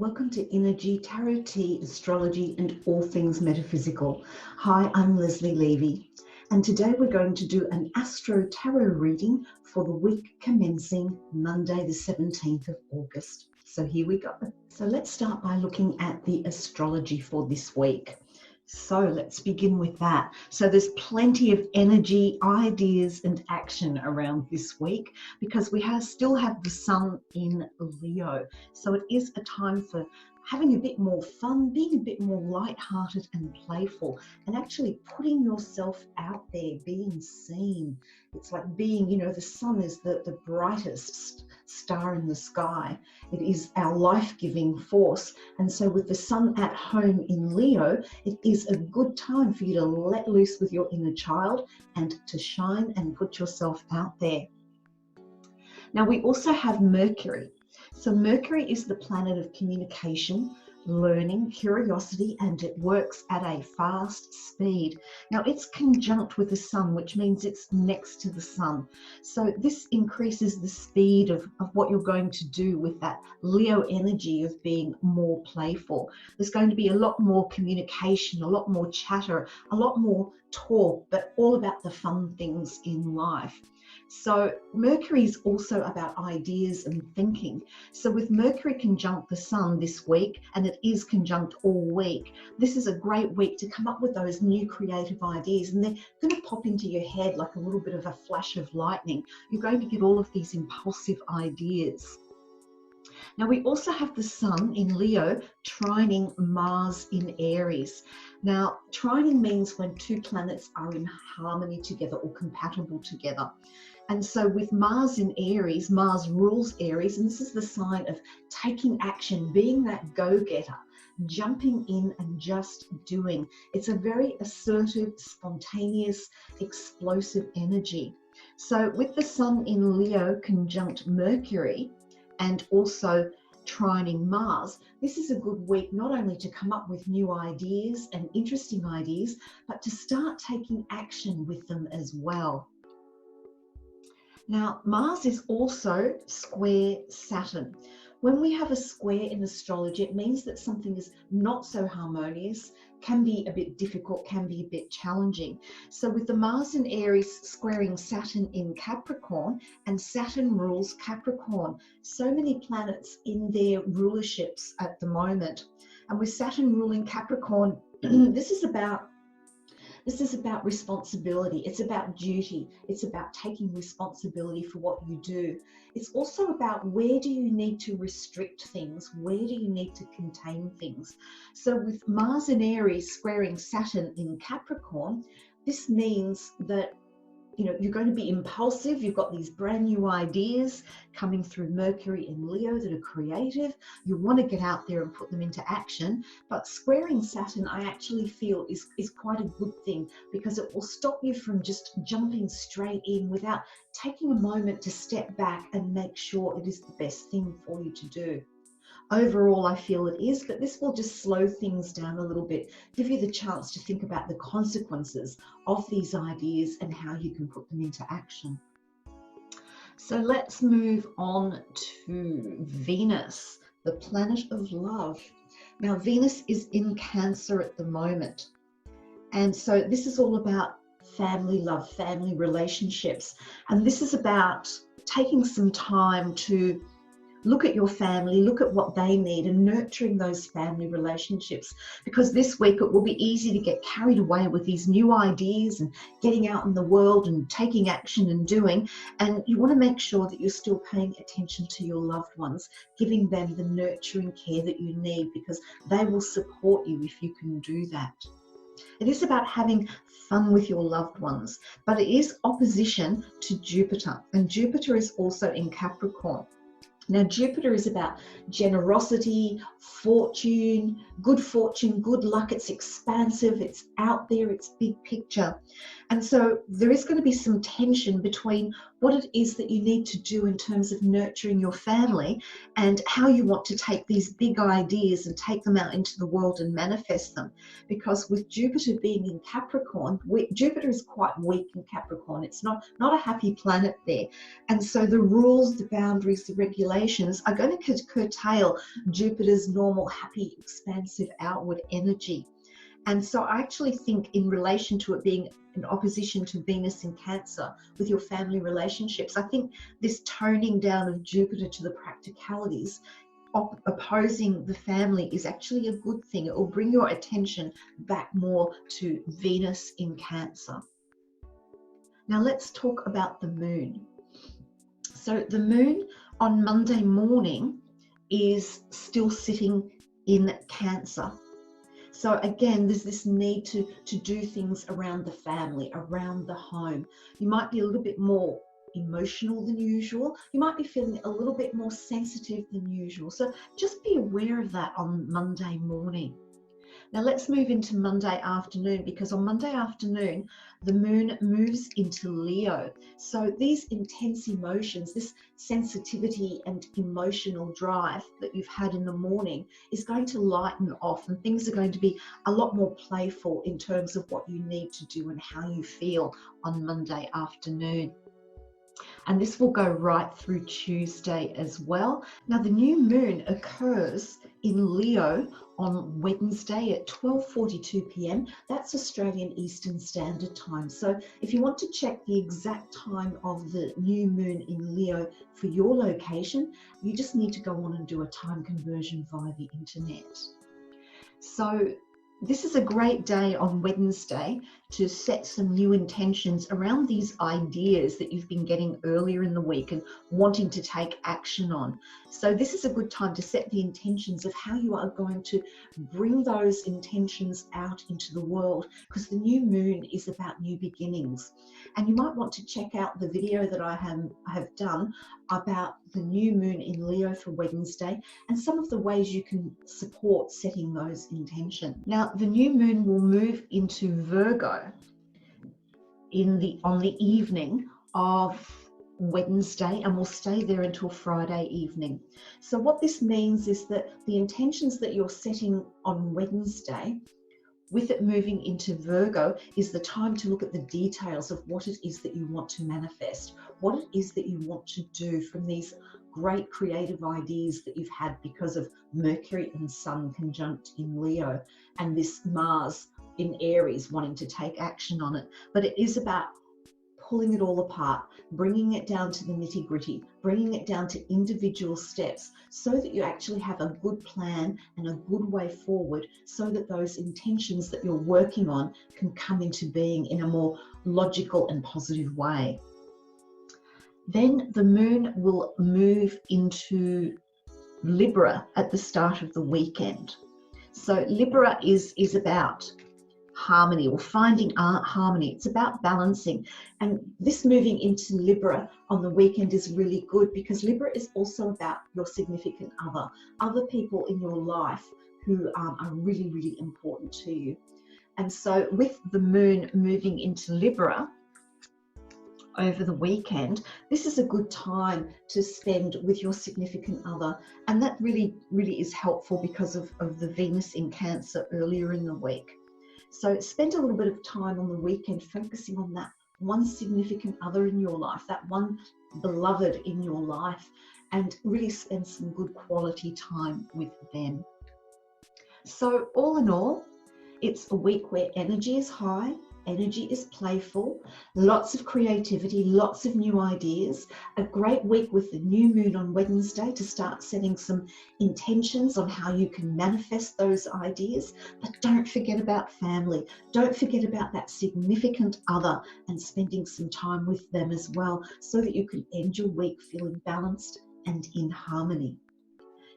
Welcome to Innerji, Tarot Tea, Astrology, and all things metaphysical. Hi, I'm Leslie Levy, and today we're going to do an Astro Tarot reading for the week commencing Monday, the 17th of August. So here we go. So let's start by looking at the astrology for this week. So let's begin with that. So there's plenty of energy, ideas, and action around this week because we still have the sun in Leo. So it is a time for having a bit more fun, being a bit more lighthearted and playful, and actually putting yourself out there, being seen. It's like being, the sun is the brightest star in the sky. It is our life-giving force. And so with the sun at home in Leo, it is a good time for you to let loose with your inner child and to shine and put yourself out there. Now we also have Mercury. So Mercury is the planet of communication, learning, curiosity, and it works at a fast speed. Now it's conjunct with the sun, which means it's next to the sun. So this increases the speed of what you're going to do with that Leo energy of being more playful. There's going to be a lot more communication, a lot more chatter, a lot more talk, but all about the fun things in life. So Mercury is also about ideas and thinking. So with Mercury conjunct the sun this week, and it is conjunct all week, this is a great week to come up with those new creative ideas, and they're going to pop into your head like a little bit of a flash of lightning. You're going to get all of these impulsive ideas. Now we also have the sun in Leo trining Mars in Aries. Now trining means when two planets are in harmony together or compatible together. And so with Mars in Aries, Mars rules Aries, and this is the sign of taking action, being that go-getter, jumping in and just doing. It's a very assertive, spontaneous, explosive energy. So with the sun in Leo conjunct Mercury and also trining Mars, this is a good week not only to come up with new ideas and interesting ideas, but to start taking action with them as well. Now, Mars is also square Saturn. When we have a square in astrology, it means that something is not so harmonious, can be a bit difficult, can be a bit challenging. So with the Mars in Aries squaring Saturn in Capricorn, and Saturn rules Capricorn, so many planets in their rulerships at the moment. And with Saturn ruling Capricorn, this is about responsibility. It's about duty. It's about taking responsibility for what you do. It's also about where do you need to restrict things? Where do you need to contain things? So with Mars in Aries squaring Saturn in Capricorn, this means that you're going to be impulsive. You've got these brand new ideas coming through Mercury in Leo that are creative. You want to get out there and put them into action. But squaring Saturn, I actually feel is quite a good thing because it will stop you from just jumping straight in without taking a moment to step back and make sure it is the best thing for you to do. Overall, I feel it is, but this will just slow things down a little bit, give you the chance to think about the consequences of these ideas and how you can put them into action. So let's move on to Venus, the planet of love. Now, Venus is in Cancer at the moment. And so this is all about family love, family relationships. And this is about taking some time to look at your family, look at what they need and nurturing those family relationships, because this week it will be easy to get carried away with these new ideas and getting out in the world and taking action and doing. And you want to make sure that you're still paying attention to your loved ones, giving them the nurturing care that you need, because they will support you if you can do that. It is about having fun with your loved ones, but it is opposition to Jupiter, and Jupiter is also in Capricorn. Now, Jupiter is about generosity, fortune, good luck. It's expansive, it's out there, it's big picture. And so there is going to be some tension between what it is that you need to do in terms of nurturing your family, and how you want to take these big ideas and take them out into the world and manifest them. Because with Jupiter being in Capricorn, Jupiter is quite weak in Capricorn. It's not a happy planet there. And so the rules, the boundaries, the regulations are going to curtail Jupiter's normal, happy, expansive outward energy. And so I actually think in relation to it being in opposition to Venus in Cancer with your family relationships, I think this toning down of Jupiter to the practicalities, opposing the family, is actually a good thing. It will bring your attention back more to Venus in Cancer. Now let's talk about the moon. So the moon on Monday morning is still sitting in Cancer. So again, there's this need to do things around the family, around the home. You might be a little bit more emotional than usual. You might be feeling a little bit more sensitive than usual. So just be aware of that on Monday morning. Now let's move into Monday afternoon, because on Monday afternoon, the moon moves into Leo. So these intense emotions, this sensitivity and emotional drive that you've had in the morning is going to lighten off, and things are going to be a lot more playful in terms of what you need to do and how you feel on Monday afternoon. And this will go right through Tuesday as well. Now the new moon occurs in Leo on Wednesday at 12:42 p.m. That's Australian Eastern Standard Time. So if you want to check the exact time of the new moon in Leo for your location, you just need to go on and do a time conversion via the internet. So this is a great day on Wednesday to set some new intentions around these ideas that you've been getting earlier in the week and wanting to take action on. So this is a good time to set the intentions of how you are going to bring those intentions out into the world, because the new moon is about new beginnings. And you might want to check out the video that I have done about the new moon in Leo for Wednesday and some of the ways you can support setting those intentions. Now, the new moon will move into Virgo on the evening of Wednesday and will stay there until Friday evening. So what this means is that the intentions that you're setting on Wednesday, with it moving into Virgo, is the time to look at the details of what it is that you want to manifest, what it is that you want to do from these great creative ideas that you've had because of Mercury and Sun conjunct in Leo, and this Mars in Aries wanting to take action on it. But it is about pulling it all apart, bringing it down to the nitty-gritty, bringing it down to individual steps, so that you actually have a good plan and a good way forward, so that those intentions that you're working on can come into being in a more logical and positive way. Then the moon will move into Libra at the start of the weekend. So Libra is about harmony, or finding harmony. It's about balancing. And this moving into Libra on the weekend is really good, because Libra is also about your significant other people in your life who are really, really important to you. And so with the moon moving into Libra over the weekend, this is a good time to spend with your significant other. And that really, really is helpful because of the Venus in Cancer earlier in the week. So spend a little bit of time on the weekend focusing on that one significant other in your life, that one beloved in your life, and really spend some good quality time with them. So all in all, it's a week where energy is high, energy is playful, lots of creativity, lots of new ideas, a great week with the new moon on Wednesday to start setting some intentions on how you can manifest those ideas. But don't forget about family. Don't forget about that significant other and spending some time with them as well, so that you can end your week feeling balanced and in harmony.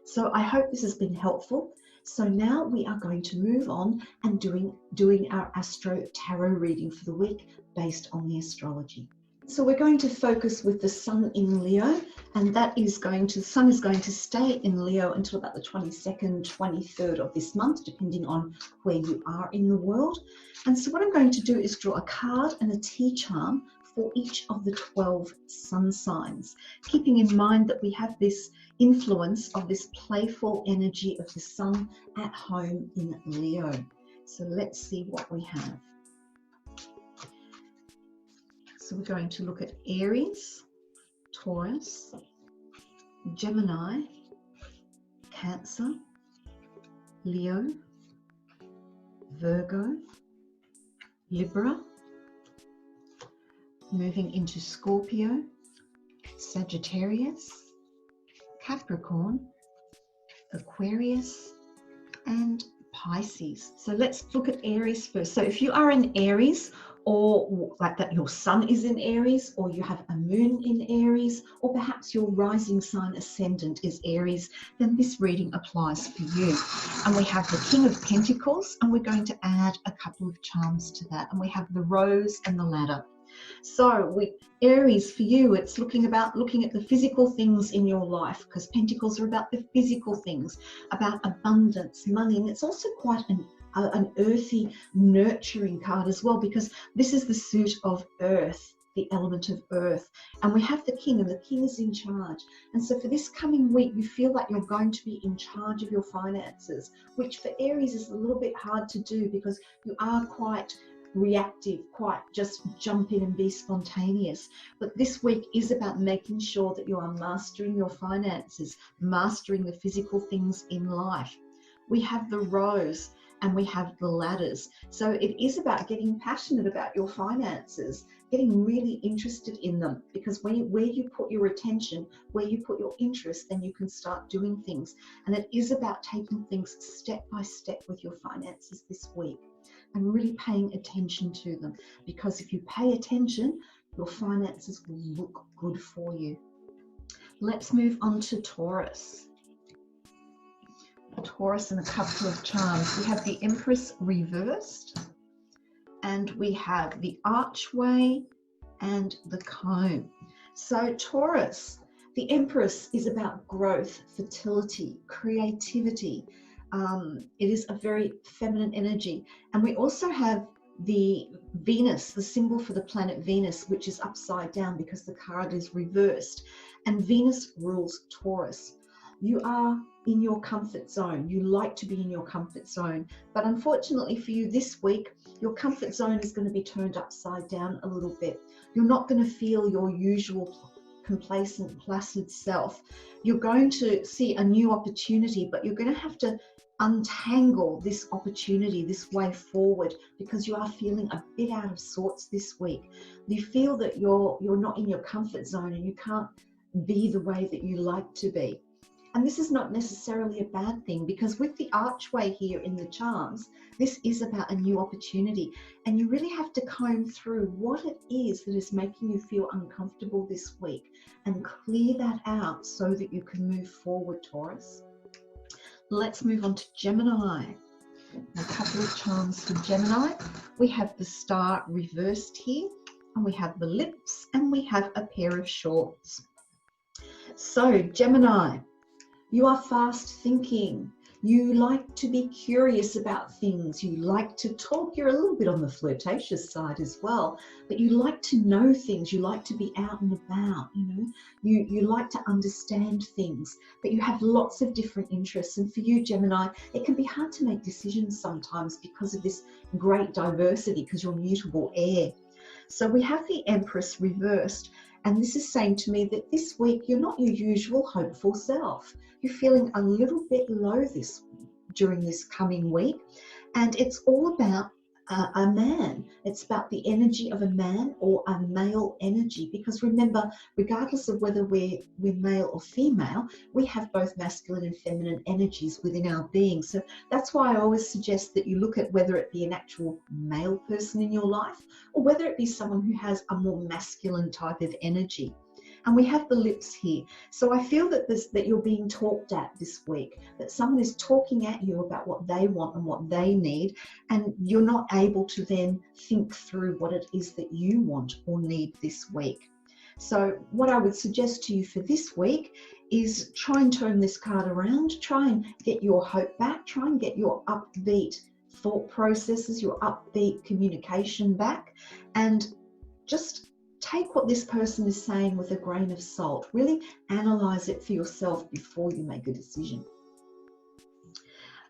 So I hope this has been helpful. So now we are going to move on and doing our Astro Tarot reading for the week based on the astrology. So we're going to focus with the Sun in Leo, and the Sun is going to stay in Leo until about the 22nd, 23rd of this month, depending on where you are in the world. And so what I'm going to do is draw a card and a tea charm for each of the 12 sun signs, keeping in mind that we have this influence of this playful energy of the sun at home in Leo. So let's see what we have. So we're going to look at Aries, Taurus, Gemini, Cancer, Leo, Virgo, Libra, moving into Scorpio, Sagittarius, Capricorn, Aquarius, and Pisces. So let's look at Aries first. So if you are in Aries, or like that your sun is in Aries, or you have a moon in Aries, or perhaps your rising sign ascendant is Aries, then this reading applies for you. And we have the King of Pentacles, and we're going to add a couple of charms to that. And we have the Rose and the Ladder. So Aries, for you, it's looking at the physical things in your life, because Pentacles are about the physical things, about abundance, money, and it's also quite an earthy, nurturing card as well, because this is the suit of earth, the element of earth. And we have the King, and the King is in charge. And so for this coming week, you feel like you're going to be in charge of your finances, which for Aries is a little bit hard to do, because you are quite reactive, quite just jump in and be spontaneous. But this week is about making sure that you are mastering your finances, mastering the physical things in life. We have the Rose and we have the Ladders. So it is about getting passionate about your finances, getting really interested in them, because where you put your attention, where you put your interest, then you can start doing things. And it is about taking things step by step with your finances this week and really paying attention to them, because if you pay attention, your finances will look good for you. Let's move on to Taurus. Taurus and a couple of charms. We have the Empress reversed, and we have the Archway and the Comb. So Taurus, the Empress is about growth, fertility, creativity. It is a very feminine energy. And we also have the Venus, the symbol for the planet Venus, which is upside down because the card is reversed. And Venus rules Taurus. You are in your comfort zone. You like to be in your comfort zone. But unfortunately for you this week, your comfort zone is going to be turned upside down a little bit. You're not going to feel your usual complacent, placid self. You're going to see a new opportunity, but you're going to have to untangle this opportunity, this way forward, because you are feeling a bit out of sorts this week. You feel that you're not in your comfort zone and you can't be the way that you like to be. And this is not necessarily a bad thing, because with the Archway here in the charms, this is about a new opportunity. And you really have to comb through what it is that is making you feel uncomfortable this week and clear that out so that you can move forward, Taurus. Let's move on to Gemini. A couple of charms for Gemini. We have the Star reversed here, and we have the Lips, and we have a pair of shorts. So Gemini, you are fast thinking. You like to be curious about things. You like to talk. You're a little bit on the flirtatious side as well, but you like to know things. You like to be out and about, You like to understand things, but you have lots of different interests. And for you, Gemini, it can be hard to make decisions sometimes because of this great diversity, because you're mutable air. So we have the Empress reversed. And this is saying to me that this week, you're not your usual hopeful self. You're feeling a little bit low during this coming week. And it's all about a man. It's about the energy of a man or a male energy. Because remember, regardless of whether we're male or female, we have both masculine and feminine energies within our being. So that's why I always suggest that you look at whether it be an actual male person in your life or whether it be someone who has a more masculine type of energy. And we have the Lips here. So I feel that you're being talked at this week, that someone is talking at you about what they want and what they need, and you're not able to then think through what it is that you want or need this week. So what I would suggest to you for this week is try and turn this card around, try and get your hope back, try and get your upbeat thought processes, your upbeat communication back, and just take what this person is saying with a grain of salt. Really analyze it for yourself before you make a decision.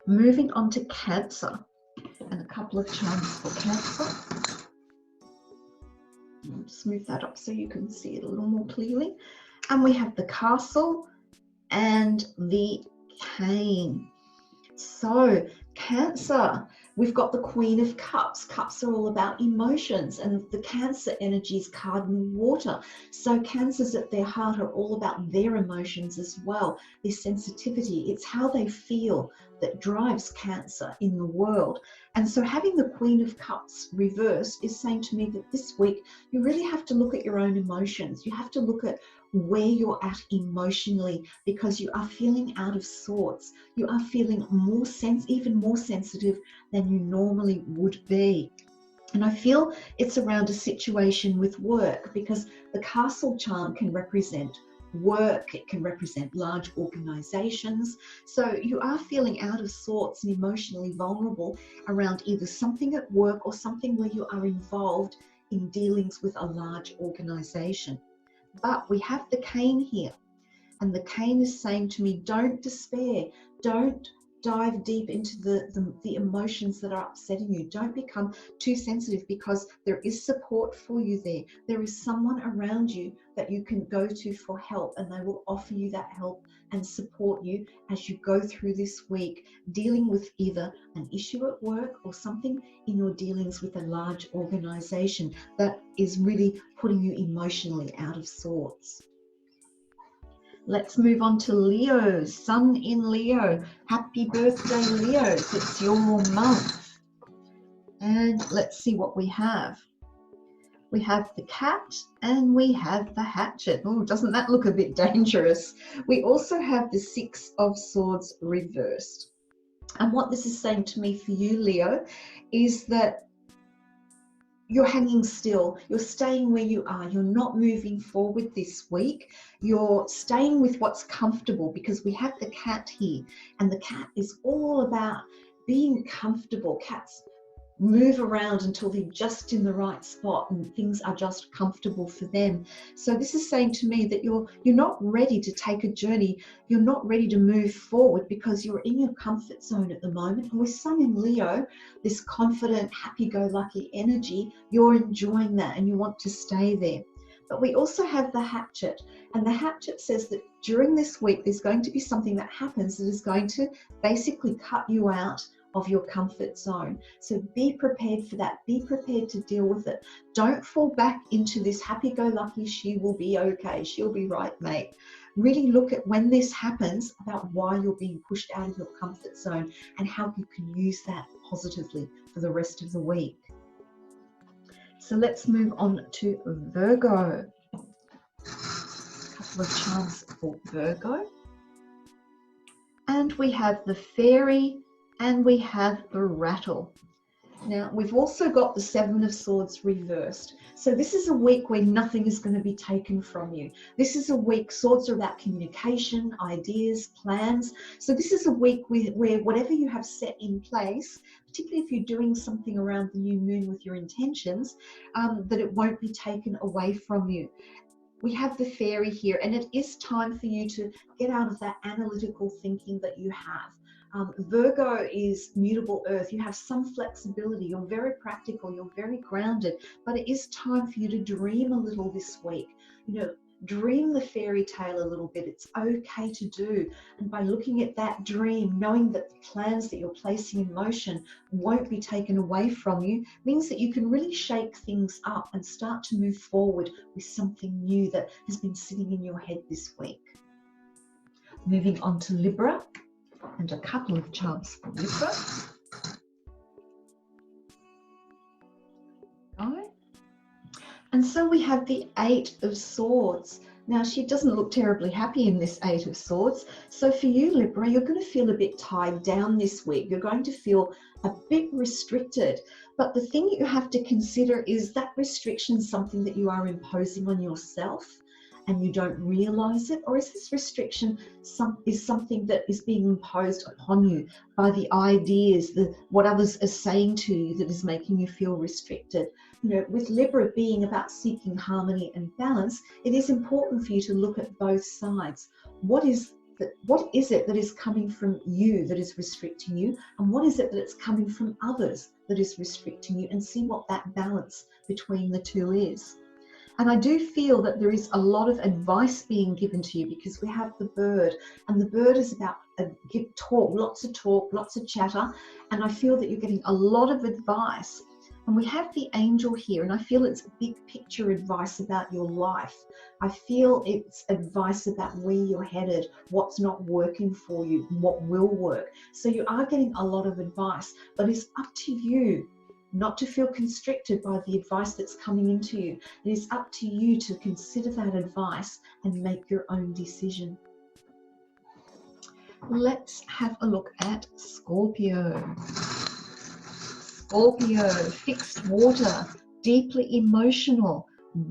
Moving on to Cancer, and a couple of charms for Cancer. I'll just move that up so you can see it a little more clearly. And we have the Castle and the Cane. So Cancer, we've got the Queen of Cups. Cups are all about emotions, and the Cancer energy is cardinal water. So Cancers at their heart are all about their emotions as well, their sensitivity. It's how they feel that drives Cancer in the world. And so having the Queen of Cups reversed is saying to me that this week you really have to look at your own emotions. You have to look at where you're at emotionally, because you are feeling out of sorts. You are feeling even more sensitive than you normally would be. And I feel it's around a situation with work, because the Castle charm can represent work, it can represent large organizations. So you are feeling out of sorts and emotionally vulnerable around either something at work or something where you are involved in dealings with a large organization. But we have the Cane here, and the Cane is saying to me, don't despair, don't dive deep into the emotions that are upsetting you. Don't become too sensitive, because there is support for you there. There is someone around you that you can go to for help, and they will offer you that help and support you as you go through this week, dealing with either an issue at work or something in your dealings with a large organization that is really putting you emotionally out of sorts. Let's move on to Leo, Sun in Leo. Happy birthday, Leos. It's your month. And let's see what we have. We have the Cat and we have the Hatchet. Oh, doesn't that look a bit dangerous? We also have the Six of Swords reversed. And what this is saying to me for you, Leo, is that you're hanging still, you're staying where you are, you're not moving forward this week, you're staying with what's comfortable, because we have the Cat here, and the Cat is all about being comfortable. Cats move around until they're just in the right spot and things are just comfortable for them. So this is saying to me that you're not ready to take a journey, you're not ready to move forward, because you're in your comfort zone at the moment. And with Sun in Leo, this confident, happy-go-lucky energy, you're enjoying that and you want to stay there. But we also have the Hatchet, and the Hatchet says that during this week there's going to be something that happens that is going to basically cut you out of your comfort zone. So be prepared for that. Be prepared to deal with it. Don't fall back into this happy-go-lucky, she will be okay, she'll be right, mate. Really look at, when this happens, about why you're being pushed out of your comfort zone and how you can use that positively for the rest of the week. So let's move on to Virgo. A couple of charms for Virgo. And we have the Fairy and we have the Rattle. Now, we've also got the Seven of Swords reversed. So this is a week where nothing is going to be taken from you. This is a week, swords are about communication, ideas, plans. So this is a week where whatever you have set in place, particularly if you're doing something around the new moon with your intentions, that it won't be taken away from you. We have the Fairy here, and it is time for you to get out of that analytical thinking that you have. Virgo is mutable earth. You have some flexibility. You're very practical. You're very grounded. But it is time for you to dream a little this week. You know, dream the fairy tale a little bit. It's okay to do. And by looking at that dream, knowing that the plans that you're placing in motion won't be taken away from you, means that you can really shake things up and start to move forward with something new that has been sitting in your head this week. Moving on to Libra. And a couple of charms for Libra. Okay. And so we have the Eight of Swords. Now, she doesn't look terribly happy in this Eight of Swords. So for you, Libra, you're going to feel a bit tied down this week. You're going to feel a bit restricted. But the thing you have to consider is that restriction is something that you are imposing on yourself. and you don't realize it? Or is this restriction something that is being imposed upon you by the ideas, what others are saying to you that is making you feel restricted? You know, with Libra being about seeking harmony and balance, it is important for you to look at both sides. What is it that is coming from you that is restricting you, and what is it that's coming from others that is restricting you, and see what that balance between the two is. And I do feel that there is a lot of advice being given to you, because we have the bird, and the bird is about lots of chatter, and I feel that you're getting a lot of advice. And we have the angel here, and I feel it's big picture advice about your life. I feel it's advice about where you're headed, what's not working for you, what will work. So you are getting a lot of advice, but it's up to you not to feel constricted by the advice that's coming into you. It is up to you to consider that advice and make your own decision. Let's have a look at Scorpio. Scorpio, fixed water, deeply emotional,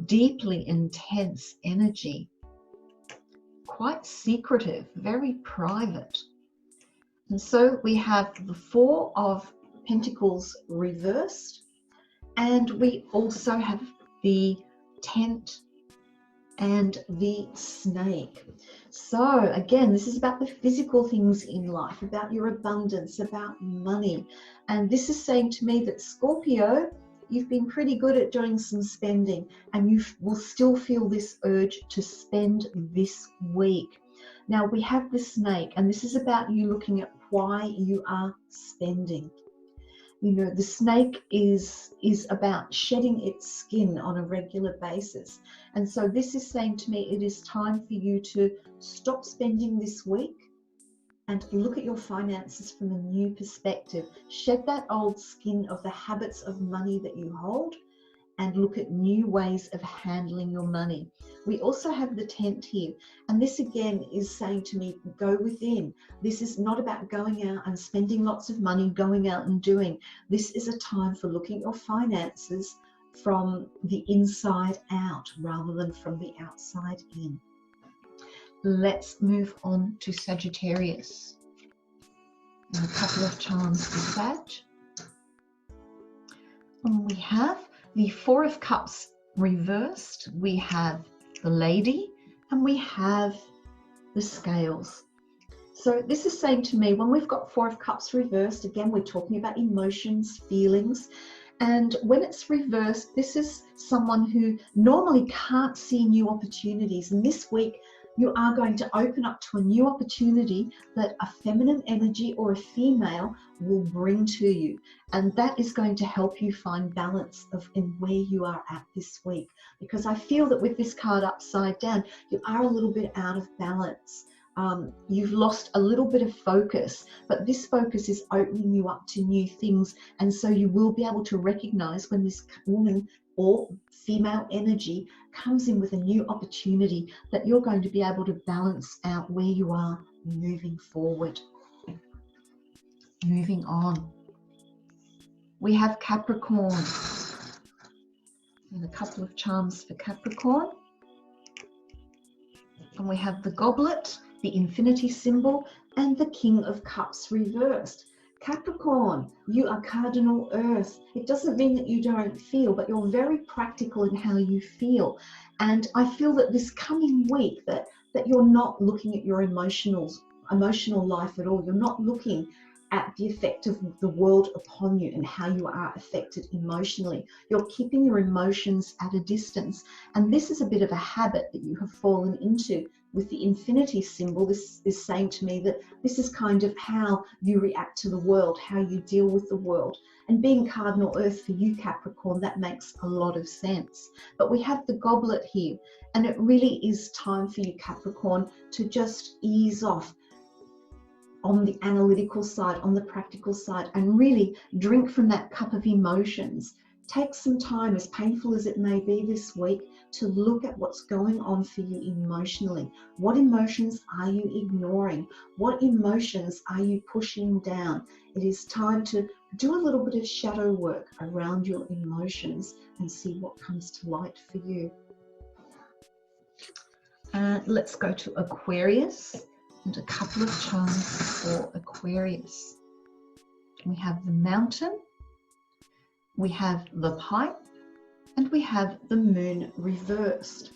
deeply intense energy, quite secretive, very private. And so we have the Four of Pentacles reversed, and we also have the Tent and the Snake. So again, this is about the physical things in life, about your abundance, about money. And this is saying to me that Scorpio, you've been pretty good at doing some spending, and you will still feel this urge to spend this week. Now we have the Snake, and this is about you looking at why you are spending. You know, the snake is about shedding its skin on a regular basis. And so this is saying to me, it is time for you to stop spending this week and look at your finances from a new perspective. Shed that old skin of the habits of money that you hold and look at new ways of handling your money. We also have the Tent here, and this again is saying to me, go within. This is not about going out and spending lots of money, going out and doing. This is a time for looking at your finances from the inside out rather than from the outside in. Let's move on to Sagittarius. And a couple of charms for Sag. And we have the Four of Cups reversed, we have the Lady, and we have the Scales. So this is saying to me, when we've got Four of Cups reversed, again, we're talking about emotions, feelings. And when it's reversed, this is someone who normally can't see new opportunities. And this week, you are going to open up to a new opportunity that a feminine energy or a female will bring to you. And that is going to help you find balance in where you are at this week. Because I feel that with this card upside down, you are a little bit out of balance. You've lost a little bit of focus, but this focus is opening you up to new things. And so you will be able to recognize when this woman or female energy comes in with a new opportunity, that you're going to be able to balance out where you are moving forward. Moving on. We have Capricorn. And a couple of charms for Capricorn. And we have the Goblet, the Infinity symbol, and the King of Cups reversed. Capricorn, you are cardinal earth. It doesn't mean that you don't feel, but you're very practical in how you feel. And I feel that this coming week that you're not looking at your emotional life at all. You're not looking at the effect of the world upon you and how you are affected emotionally. You're keeping your emotions at a distance. And this is a bit of a habit that you have fallen into. With the Infinity symbol, this is saying to me that this is kind of how you react to the world, how you deal with the world. And being cardinal earth for you, Capricorn, that makes a lot of sense. But we have the Goblet here, and it really is time for you, Capricorn, to just ease off on the analytical side, on the practical side, and really drink from that cup of emotions. Take some time, as painful as it may be this week, to look at what's going on for you emotionally. What emotions are you ignoring? What emotions are you pushing down? It is time to do a little bit of shadow work around your emotions and see what comes to light for you. And let's go to Aquarius and a couple of charms for Aquarius. We have the Mountain, we have the Pipe, and we have the Moon reversed.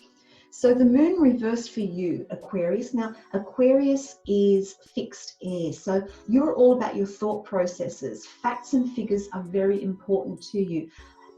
So the Moon reversed for you, Aquarius. Now, Aquarius is fixed air. So you're all about your thought processes. Facts and figures are very important to you.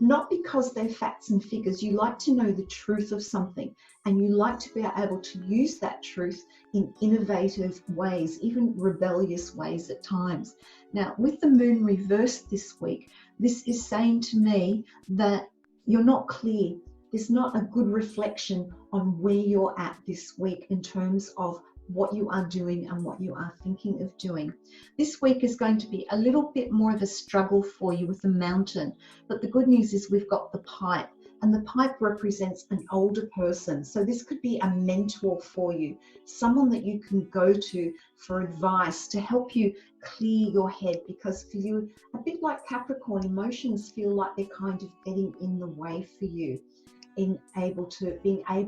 Not because they're facts and figures. You like to know the truth of something, and you like to be able to use that truth in innovative ways, even rebellious ways at times. Now, with the Moon reversed this week, this is saying to me that you're not clear. There's not a good reflection on where you're at this week in terms of what you are doing and what you are thinking of doing. This week is going to be a little bit more of a struggle for you with the Mountain, but the good news is we've got the Pipe, and the Pipe represents an older person. So this could be a mentor for you, someone that you can go to for advice to help you clear your head, because for you, a bit like Capricorn, emotions feel like they're kind of getting in the way for you. Being able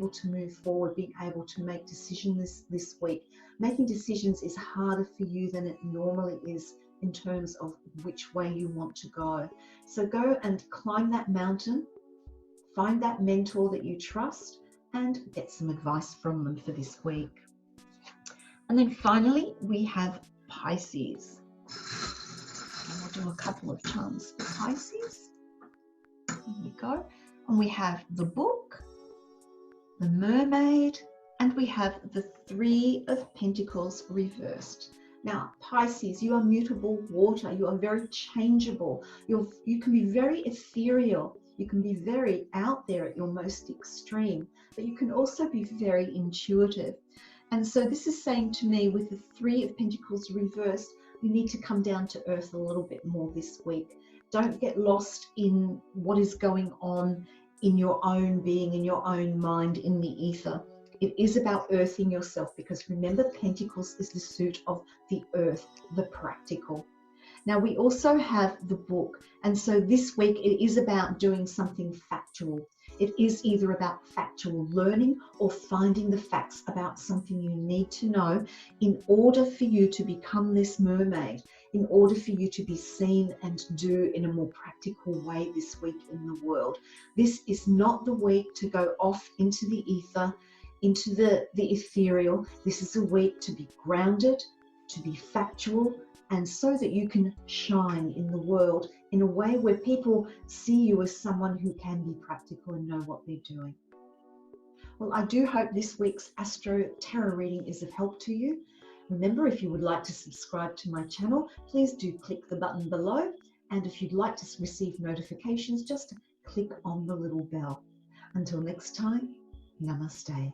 to move forward, being able to make decisions this week. Making decisions is harder for you than it normally is in terms of which way you want to go. So go and climb that mountain, find that mentor that you trust, and get some advice from them for this week. And then finally, we have Pisces. And we'll do a couple of charms for Pisces. Here we go. And we have the Book, the Mermaid, and we have the Three of Pentacles reversed. Now, Pisces, you are mutable water. You are very changeable. You can be very ethereal. You can be very out there at your most extreme, but you can also be very intuitive. And so this is saying to me, with the Three of Pentacles reversed, you need to come down to earth a little bit more this week. Don't get lost in what is going on in your own being, in your own mind, in the ether. It is about earthing yourself, because remember, Pentacles is the suit of the earth, the practical. Now, we also have the Book, and so this week it is about doing something factual. It is either about factual learning or finding the facts about something you need to know in order for you to become this mermaid, in order for you to be seen and do in a more practical way this week in the world. This is not the week to go off into the ether, into the ethereal. This is a week to be grounded, to be factual, and so that you can shine in the world in a way where people see you as someone who can be practical and know what they're doing. Well, I do hope this week's Astro Tarot reading is of help to you. Remember, if you would like to subscribe to my channel, please do click the button below. And if you'd like to receive notifications, just click on the little bell. Until next time, namaste.